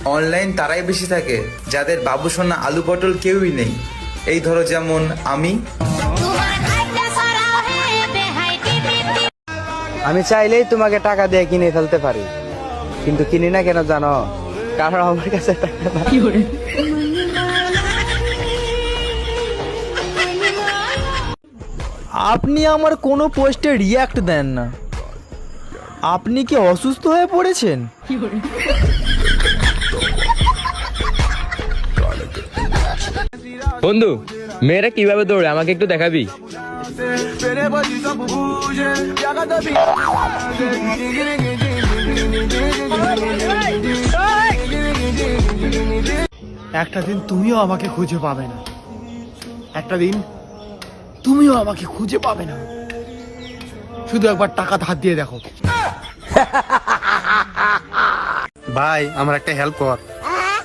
Online তারাই বেশি থাকে যাদের বাবু সোনা আলু পটল কেউই নেই। এই ধরো যেমন আমি। আমি চাইলেই তোমাকে টাকা দিয়ে কিনে ফেলতে পারি, কিন্তু কিনি না কেন জানো? কারণ আমার কাছে টাকা নাই। আপনি আমার কোনো পোস্টে রিয়াক্ট দেন না। আপনি কি অসুস্থ হয়ে পড়েছেন? বন্ধু, মেয়েরা কিভাবে দৌড়ে আমাকে একটু দেখাবি? একটা দিন তুমিও আমাকে খুঁজে পাবে না, একটা দিন তুমিও আমাকে খুঁজে পাবে না। শুধু একবার টাকা ধার দিয়ে দেখো। ভাই আমার একটা হেল্প কর।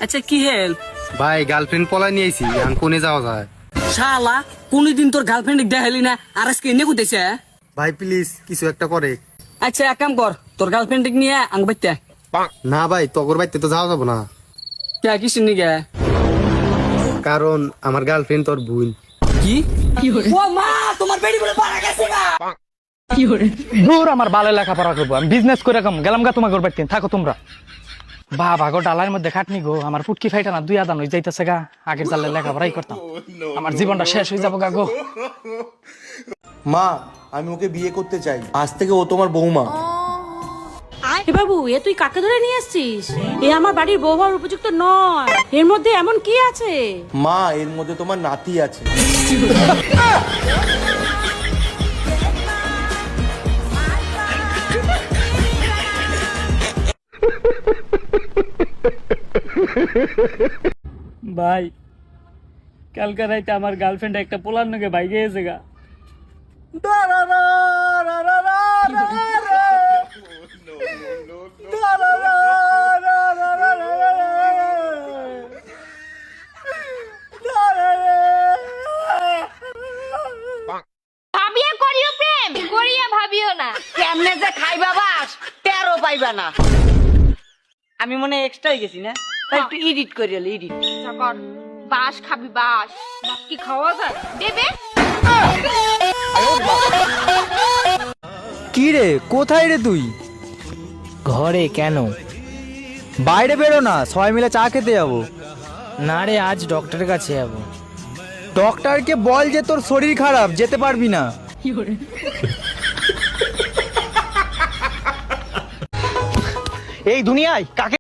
আচ্ছা কি হেল্প? ভাই গার্লফ্রেন্ড পলাই নিয়েছি, এখন কোনে যাওয়া যায়? শালা কোনদিন তোর গার্লফ্রেন্ড দেখালি না, আর আজকে এনে কোথাইছে? ভাই প্লিজ কিছু একটা করে। আচ্ছা এক কাম কর, তোর গার্লফ্রেন্ড নিয়ে আং বাইতে। না ভাই তগর বাইতে তো যাওয়া যাবো না, কে কিসের নিগে? কারণ আমার গার্লফ্রেন্ড তোর বোন। কি? ও মা, তোমার বেড়ি বলে পারা গেছে না। দূর, আমার বালে লেখাপড়া করবো, আমি বিজনেস করে কম গেলাম গা। তোমাকে করবার থাকো তোমরা। বাবা গো, ডালার মধ্যে খাটনি গো, আমার ফুটকি ফাইটা না 2 আদান হয়ে যাইতেছে গা। আগের জালে লেখাপড়াই করতাম, আমার জীবনটা শেষ হয়ে যাবো গা গো। মা, আমি ওকে বিয়ে করতে চাই, আজ থেকে ও তোমার বৌমা। এ বাবু, এ তুই কাকে ধরে নিয়ে আসছিস? এ আমার বাড়ির বউ হওয়ার উপযুক্ত নয়। এর মধ্যে এমন কি আছে? মা, এর মধ্যে তোমার নাতি আছে। ভাই, কালকে রাইতে আমার গার্লফ্রেন্ড একটা পোলার নগে বাইকে গেছে গা। ভাবিয়া করিও প্রেম, করিয়া ভাবিও না। কেমনে যে খাইবা বাস, টেরও পাইবা না। আমি মনে এক্সট্রাই গেছি না, তাই একটু এডিট করি হলে এডিট। কর বাস খাবি, বাস বাস কি খাওয়া যায়? দেবে কি রে, কোথায় রে তুই? ঘরে। কেন? বাইরে বেরো না, সবাই মিলে চা খেতে যাবো। না রে, আজ ডক্টরের কাছে যাবো। ডক্টরকে বল যে তোর শরীর খারাপ, যেতে পারবি না। এই দুনিয়ায় কাকে